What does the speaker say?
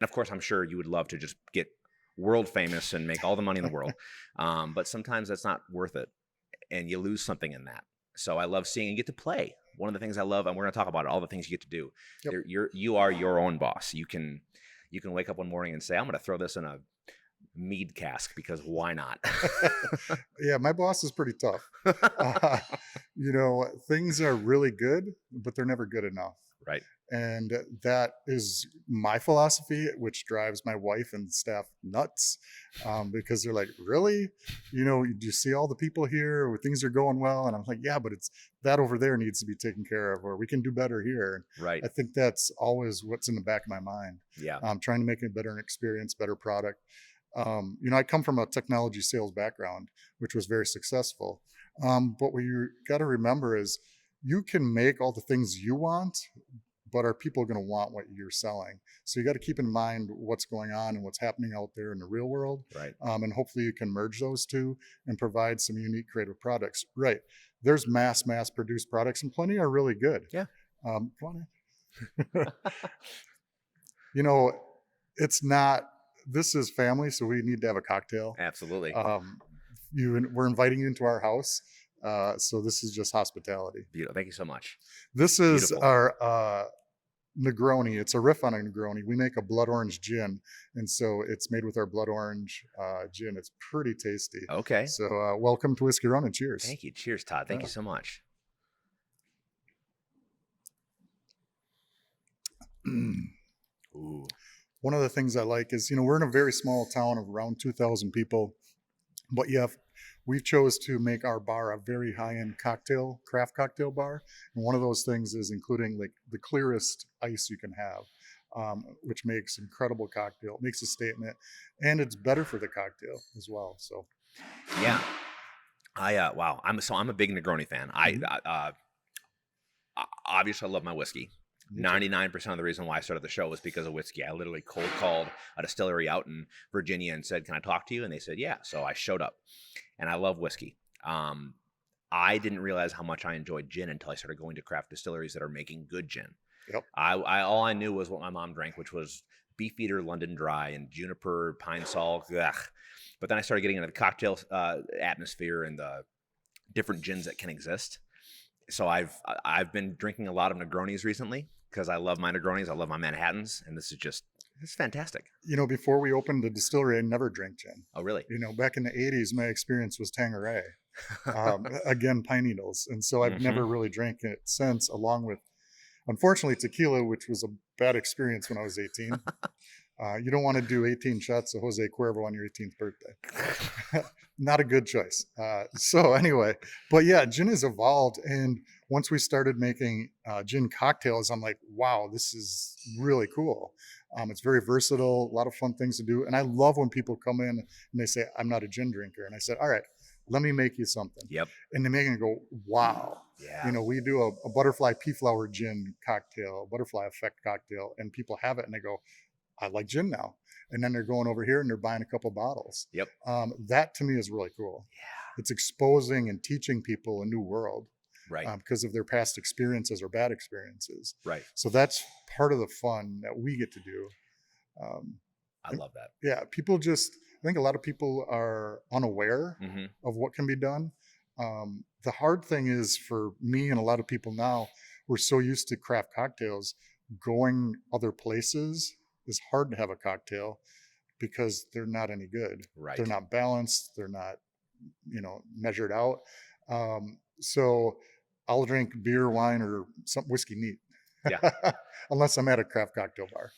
And of course, I'm sure you would love to just get world famous and make all the money in the world. But sometimes that's not worth it, and you lose something in that. So I love seeing you get to play. One of the things I love, and we're going to talk about it, all the things you get to do. Yep. You are your own boss. You can wake up one morning and say, I'm going to throw this in a mead cask because why not? Yeah, my boss is pretty tough. Uh, things are really good, but they're never good enough. Right. And that is my philosophy, which drives my wife and staff nuts, because they're like, really? Do you see all the people here where things are going well? And I'm like, yeah, but it's that over there needs to be taken care of, or we can do better here. Right. I think that's always what's in the back of my mind. Yeah. Trying to make a better experience, better product. I come from a technology sales background, which was very successful. But what you got to remember is you can make all the things you want, but are people going to want what you're selling? So you got to keep in mind what's going on and what's happening out there in the real world. Right. And hopefully you can merge those two and provide some unique creative products. Right. There's mass produced products, and plenty are really good. Yeah. Come on in. It's not, this is family, so we need to have a cocktail. Absolutely. We're inviting you into our house. So this is just hospitality. Beautiful. Thank you so much. This is Beautiful. our Negroni. It's a riff on a Negroni. We make a blood orange gin, and so it's made with our blood orange gin. It's pretty tasty. Okay. So welcome to Whiskey Run, and cheers. Thank you. Cheers, Todd. Thank you so much. Ooh. One of the things I like is, we're in a very small town of around 2,000 people, but we chose to make our bar a very high-end craft cocktail bar. And one of those things is including like the clearest ice you can have, which makes incredible cocktail. It makes a statement, and it's better for the cocktail as well. So, yeah, wow. I'm a big Negroni fan. Mm-hmm. Obviously I love my whiskey. 99% of the reason why I started the show was because of whiskey. I literally cold called a distillery out in Virginia and said, "Can I talk to you?" And they said, "Yeah." So I showed up, and I love whiskey. I didn't realize how much I enjoyed gin until I started going to craft distilleries that are making good gin. Yep. All I knew was what my mom drank, which was Beefeater London Dry and Juniper Pine Sol. Ugh. But then I started getting into the cocktail atmosphere and the different gins that can exist. So I've been drinking a lot of Negronis recently because I love my Negronis. I love my Manhattans, and this is fantastic. Before we opened the distillery, I never drank gin. Oh, really? Back in the 80s, my experience was Tanqueray. Again, pine needles. And so I've never really drank it since, along with, unfortunately, tequila, which was a bad experience when I was 18. You don't want to do 18 shots of Jose Cuervo on your 18th birthday. Not a good choice. So anyway, but yeah, gin has evolved. And once we started making gin cocktails, I'm like, wow, this is really cool. It's very versatile, a lot of fun things to do. And I love when people come in and they say, I'm not a gin drinker. And I said, all right, let me make you something. Yep. And they make it go, wow. Yeah. We do a butterfly pea flower gin cocktail, butterfly effect cocktail, and people have it and they go, I like gin now. And then they're going over here and they're buying a couple bottles. Yep. That to me is really cool. Yeah. It's exposing and teaching people a new world. Right. Because of their past experiences or bad experiences. Right. So that's part of the fun that we get to do. I love that. Yeah. I think a lot of people are unaware of what can be done. The hard thing is for me and a lot of people now, we're so used to craft cocktails. Going other places is hard to have a cocktail because they're not any good. Right. They're not balanced. They're not, measured out. So I'll drink beer, wine, or some whiskey neat. Yeah. Unless I'm at a craft cocktail bar.